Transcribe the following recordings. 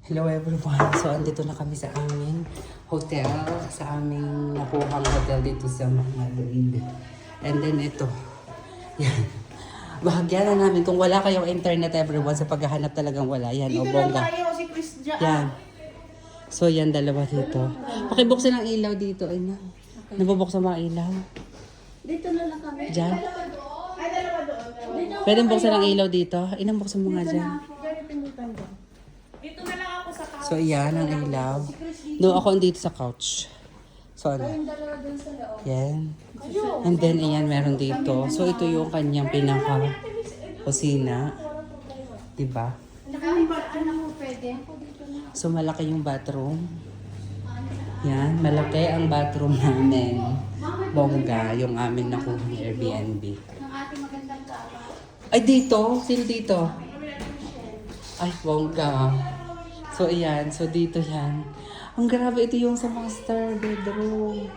Hello everyone. So, andito na kami sa aming hotel. Sa aming nakuhang hotel dito sa Madrid. And then ito. Yan. Bahagyan na namin. Kung wala kayong internet everyone, sa paghahanap talagang wala. Yan, o bongga. Tayo si Chris dyan. Yan. So, yan dalawa dito. Pakibuksan ang ilaw dito. Ay na. Nabubuksan mga ilaw. Dito na lang kami. Diyan. Ay, dalawa doon. Pwede buksan ang ilaw dito. Inang buksan mo nga dyan. Dito na lang ako sa couch. So, yan ang ilaw. No, ako andito sa couch. So, ano? Dalawa doon sa loob. Yan. And then, ayan, meron dito. So, ito yung kanyang pinaka-kusina. Diba? Ano mo pwede? So, malaki yung bathroom. Yan, malaki ang bathroom namin. Bongga, yung amin nakuha ng Airbnb. Ng ating magandang kama. Ay, dito? Sino dito? Ay, bongga. So, ayan. So, dito yan. Ang grabe, ito yung sa master bedroom.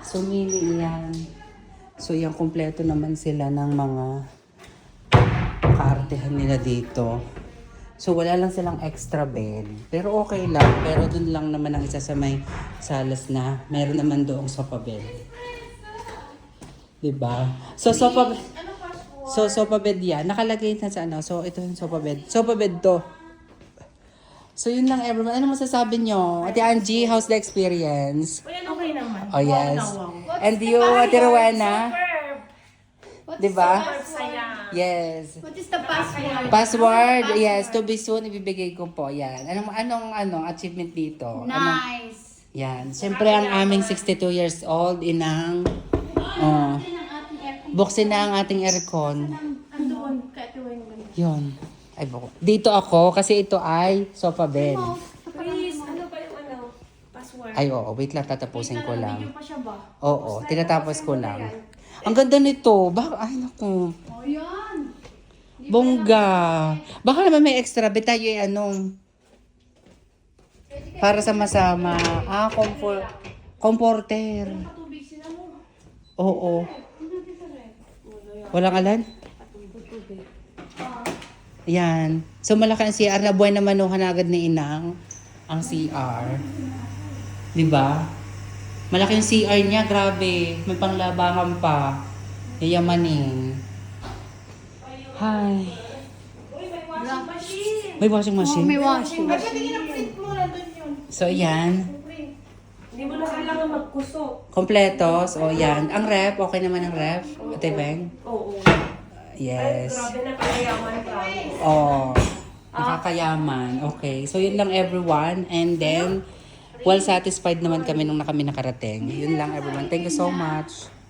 So, mini yan. So, yan, kumpleto naman sila ng mga kaartehan nila dito. So, wala lang silang extra bed. Pero okay lang. Pero dun lang naman ang isa sa may salas na. Meron naman doong sofa bed. Diba? So, sofa bed. So, sofa bed yan. Nakalagay na sa ano. So, ito yung sofa bed. Sofa bed to. So, yun lang everyone. Ano masasabi nyo? Ate Angie, how's the experience? Okay naman. Oh, yes. And you, Ate Rowena? Diba? Saya. Yes. What is the password? Password, yes. To be soon, ibibigay ko po. Yan. Anong achievement dito? Nice. Yan. Siyempre, ang aming 62 years old, inang, oh, buksin na ang ating aircon. Andoon, katuwing mo. Yun. Ay, buko. Dito ako, kasi ito ay sofa bed. Chris, ano ba yung password? Ay, oo. Wait lang, tatapusin ko lang. Video pa siya ba? Oo, tinatapos ko lang. Ang ganda nito. Ay, naku. Oh, yan. Bongga. Baka naman may extra bed tayo para sama-sama. Comforter. Tubig sila mo. Oo. Walang alan? Yan. So malaki ang CR na buhay na manuhan agad ni Inang. Ang CR. Diba? Malaki yung CR niya. Grabe. May panglabangan pa. Yayamanin. Hi. May washing machine? May washing. So, yan. Hindi mo na kailangan magkusok. Kompleto. So, yan. Ang ref. Okay naman ang ref. Ate Beng? Oo. Yes. Grabe na kalayaman, promise. Oh. Nakakayaman. Okay. So, yun lang everyone. And then, well satisfied naman kami nung kami nakarating. Yun lang everyone. Thank you so much.